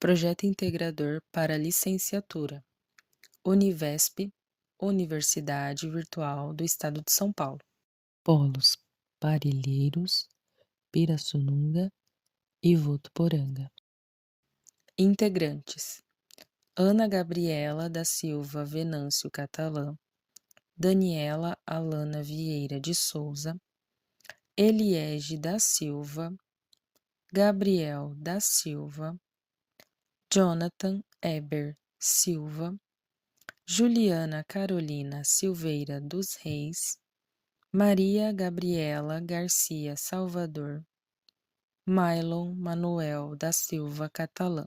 Projeto Integrador para Licenciatura, Univesp, Universidade Virtual do Estado de São Paulo. Polos: Parelheiros, Pirassununga e Votuporanga. Integrantes: Ana Gabriela da Silva Venâncio Catalã, Daniela Alana Vieira de Souza, Eliege da Silva, Gabriel da Silva, Jonathan Eber Silva, Juliana Carolina Silveira dos Reis, Maria Gabriela Garcia Salvador, Mailon Manuel da Silva Catalã.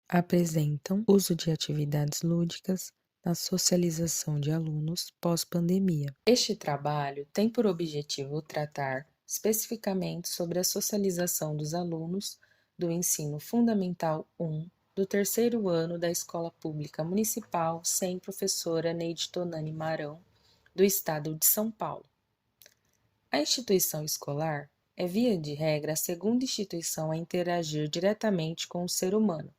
Apresentam uso de atividades lúdicas na socialização de alunos pós-pandemia. Este trabalho tem por objetivo tratar especificamente sobre a socialização dos alunos do Ensino Fundamental 1 do terceiro ano da Escola Pública Municipal sem professora Neide Tonani Marão, do Estado de São Paulo. A instituição escolar é, via de regra, a segunda instituição a interagir diretamente com o ser humano,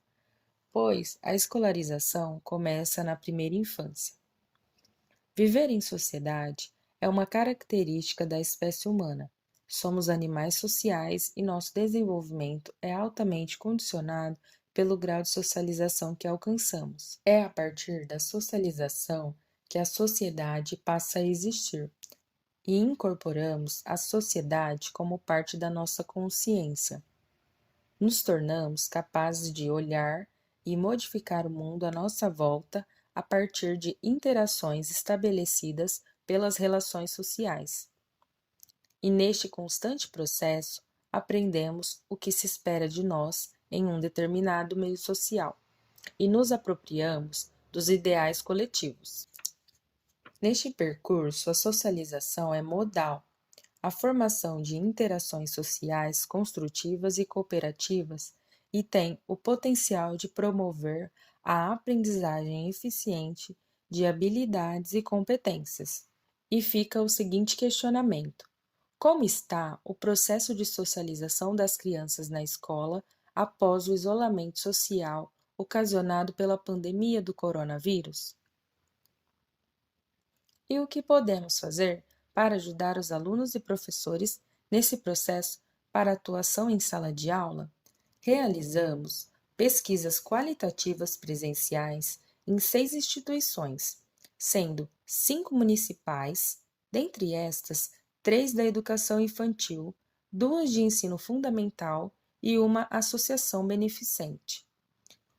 pois a escolarização começa na primeira infância. Viver em sociedade é uma característica da espécie humana. Somos animais sociais e nosso desenvolvimento é altamente condicionado pelo grau de socialização que alcançamos. É a partir da socialização que a sociedade passa a existir e incorporamos a sociedade como parte da nossa consciência. Nos tornamos capazes de olhar e modificar o mundo à nossa volta a partir de interações estabelecidas pelas relações sociais. E neste constante processo, aprendemos o que se espera de nós em um determinado meio social e nos apropriamos dos ideais coletivos. Neste percurso, a socialização é modal. A formação de interações sociais construtivas e cooperativas e tem o potencial de promover a aprendizagem eficiente de habilidades e competências. E fica o seguinte questionamento: como está o processo de socialização das crianças na escola após o isolamento social ocasionado pela pandemia do coronavírus? E o que podemos fazer para ajudar os alunos e professores nesse processo para atuação em sala de aula? Realizamos pesquisas qualitativas presenciais em 6 instituições, sendo 5 municipais, dentre estas, 3 da educação infantil, 2 de ensino fundamental e uma associação beneficente.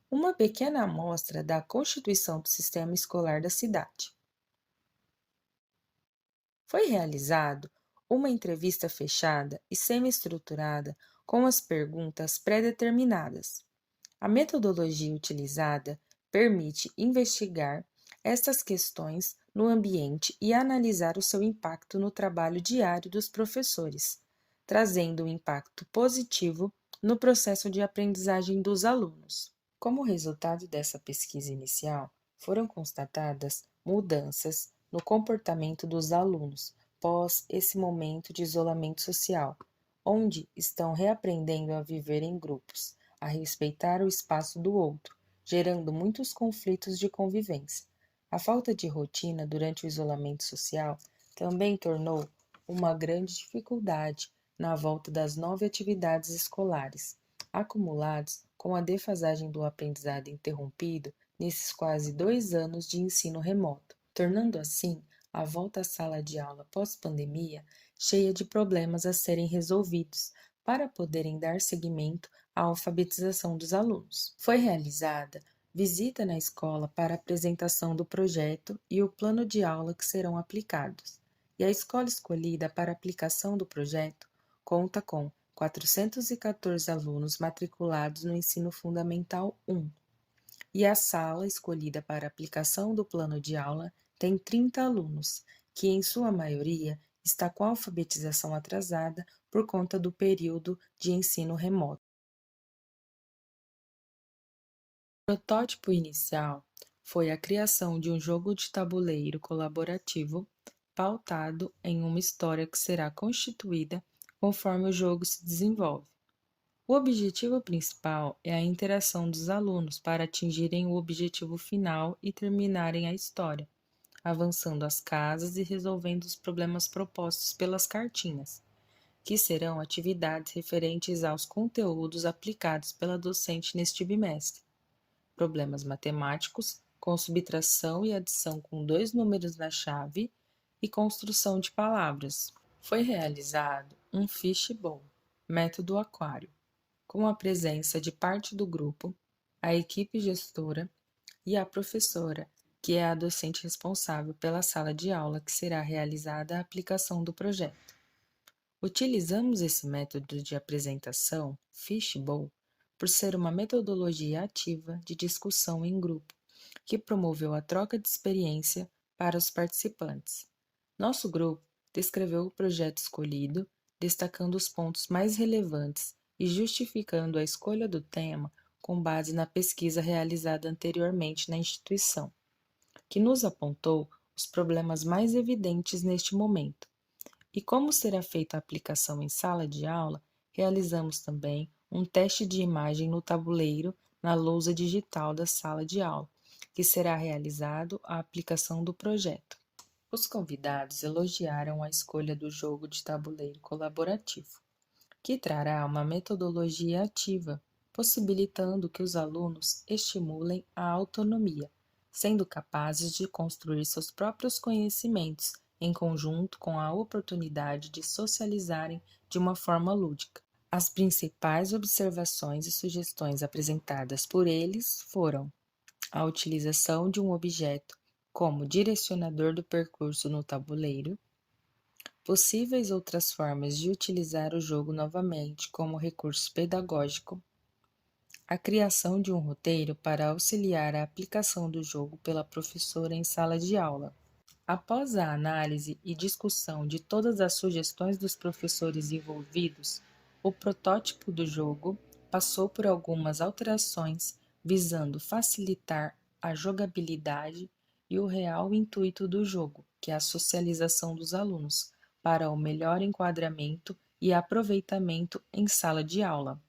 Uma pequena amostra da constituição do sistema escolar da cidade. Foi realizado uma entrevista fechada e semi-estruturada com as perguntas pré-determinadas. A metodologia utilizada permite investigar estas questões no ambiente e analisar o seu impacto no trabalho diário dos professores, trazendo um impacto positivo no processo de aprendizagem dos alunos. Como resultado dessa pesquisa inicial, foram constatadas mudanças no comportamento dos alunos pós esse momento de isolamento social, onde estão reaprendendo a viver em grupos, a respeitar o espaço do outro, gerando muitos conflitos de convivência. A falta de rotina durante o isolamento social também tornou uma grande dificuldade na volta das 9 atividades escolares, acumulados com a defasagem do aprendizado interrompido nesses quase 2 anos de ensino remoto, tornando assim a volta à sala de aula pós-pandemia cheia de problemas a serem resolvidos para poderem dar seguimento à alfabetização dos alunos. Foi realizada visita na escola para apresentação do projeto e o plano de aula que serão aplicados, e a escola escolhida para aplicação do projeto conta com 414 alunos matriculados no Ensino Fundamental 1, e a sala escolhida para aplicação do plano de aula tem 30 alunos, que em sua maioria está com a alfabetização atrasada por conta do período de ensino remoto. O protótipo inicial foi a criação de um jogo de tabuleiro colaborativo pautado em uma história que será constituída conforme o jogo se desenvolve. O objetivo principal é a interação dos alunos para atingirem o objetivo final e terminarem a história, avançando as casas e resolvendo os problemas propostos pelas cartinhas, que serão atividades referentes aos conteúdos aplicados pela docente neste bimestre. Problemas matemáticos, com subtração e adição com dois números na chave e construção de palavras. Foi realizado um fishbowl, método aquário, com a presença de parte do grupo, a equipe gestora e a professora, que é a docente responsável pela sala de aula que será realizada a aplicação do projeto. Utilizamos esse método de apresentação, Fishbowl, por ser uma metodologia ativa de discussão em grupo, que promoveu a troca de experiência para os participantes. Nosso grupo descreveu o projeto escolhido, destacando os pontos mais relevantes e justificando a escolha do tema com base na pesquisa realizada anteriormente na instituição, que nos apontou os problemas mais evidentes neste momento. E como será feita a aplicação em sala de aula, realizamos também um teste de imagem no tabuleiro na lousa digital da sala de aula, que será realizado a aplicação do projeto. Os convidados elogiaram a escolha do jogo de tabuleiro colaborativo, que trará uma metodologia ativa, possibilitando que os alunos estimulem a autonomia, sendo capazes de construir seus próprios conhecimentos em conjunto com a oportunidade de socializarem de uma forma lúdica. As principais observações e sugestões apresentadas por eles foram a utilização de um objeto como direcionador do percurso no tabuleiro, possíveis outras formas de utilizar o jogo novamente como recurso pedagógico, a criação de um roteiro para auxiliar a aplicação do jogo pela professora em sala de aula. Após a análise e discussão de todas as sugestões dos professores envolvidos, o protótipo do jogo passou por algumas alterações visando facilitar a jogabilidade e o real intuito do jogo, que é a socialização dos alunos, para o melhor enquadramento e aproveitamento em sala de aula.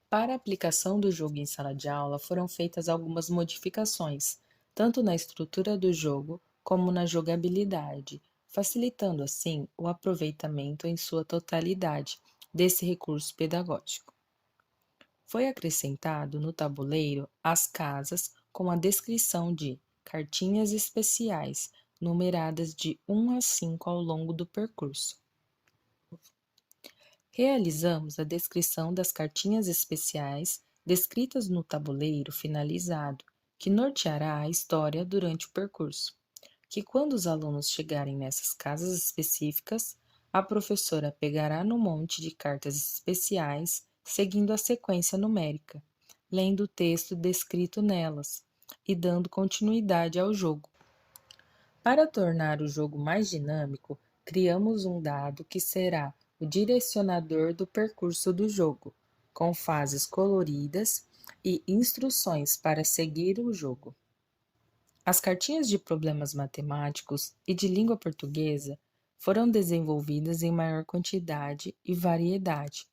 Para a aplicação do jogo em sala de aula, foram feitas algumas modificações, tanto na estrutura do jogo como na jogabilidade, facilitando assim o aproveitamento em sua totalidade desse recurso pedagógico. Foi acrescentado no tabuleiro as casas com a descrição de cartinhas especiais, numeradas de 1 a 5 ao longo do percurso. Realizamos a descrição das cartinhas especiais descritas no tabuleiro finalizado, que norteará a história durante o percurso. Que quando os alunos chegarem nessas casas específicas, a professora pegará no monte de cartas especiais, seguindo a sequência numérica, lendo o texto descrito nelas e dando continuidade ao jogo. Para tornar o jogo mais dinâmico, criamos um dado que será o direcionador do percurso do jogo, com fases coloridas e instruções para seguir o jogo. As cartinhas de problemas matemáticos e de língua portuguesa foram desenvolvidas em maior quantidade e variedade,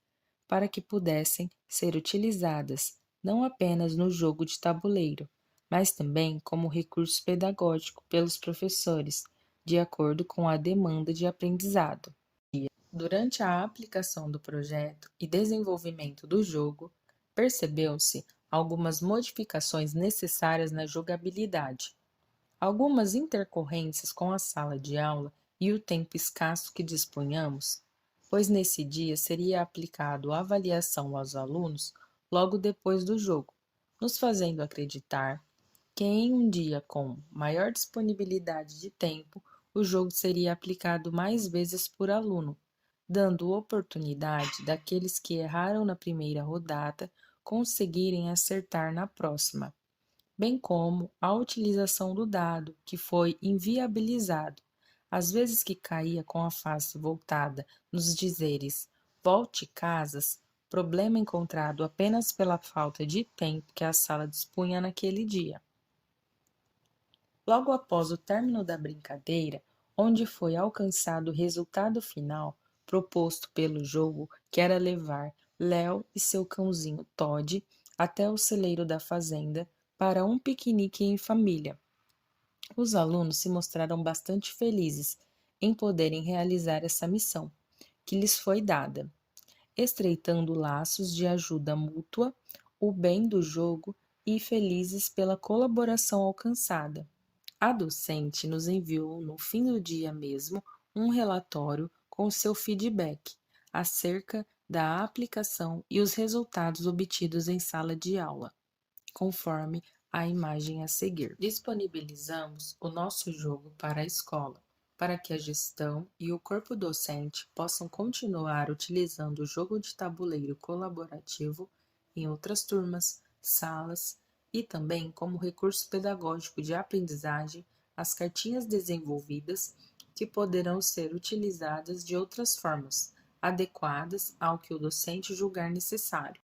para que pudessem ser utilizadas não apenas no jogo de tabuleiro, mas também como recurso pedagógico pelos professores, de acordo com a demanda de aprendizado. Durante a aplicação do projeto e desenvolvimento do jogo, percebeu-se algumas modificações necessárias na jogabilidade. Algumas intercorrências com a sala de aula e o tempo escasso que dispunhamos, pois nesse dia seria aplicado a avaliação aos alunos logo depois do jogo, nos fazendo acreditar que em um dia com maior disponibilidade de tempo, o jogo seria aplicado mais vezes por aluno, dando oportunidade daqueles que erraram na primeira rodada conseguirem acertar na próxima, bem como a utilização do dado, que foi inviabilizado, às vezes que caía com a face voltada nos dizeres volte casas, problema encontrado apenas pela falta de tempo que a sala dispunha naquele dia. Logo após o término da brincadeira, onde foi alcançado o resultado final proposto pelo jogo, que era levar Léo e seu cãozinho Todd até o celeiro da fazenda para um piquenique em família. Os alunos se mostraram bastante felizes em poderem realizar essa missão, que lhes foi dada, estreitando laços de ajuda mútua, o bem do jogo e felizes pela colaboração alcançada. A docente nos enviou, no fim do dia mesmo, um relatório com seu feedback acerca da aplicação e os resultados obtidos em sala de aula, conforme a imagem a seguir. Disponibilizamos o nosso jogo para a escola, para que a gestão e o corpo docente possam continuar utilizando o jogo de tabuleiro colaborativo em outras turmas, salas e também como recurso pedagógico de aprendizagem as cartinhas desenvolvidas que poderão ser utilizadas de outras formas, adequadas ao que o docente julgar necessário.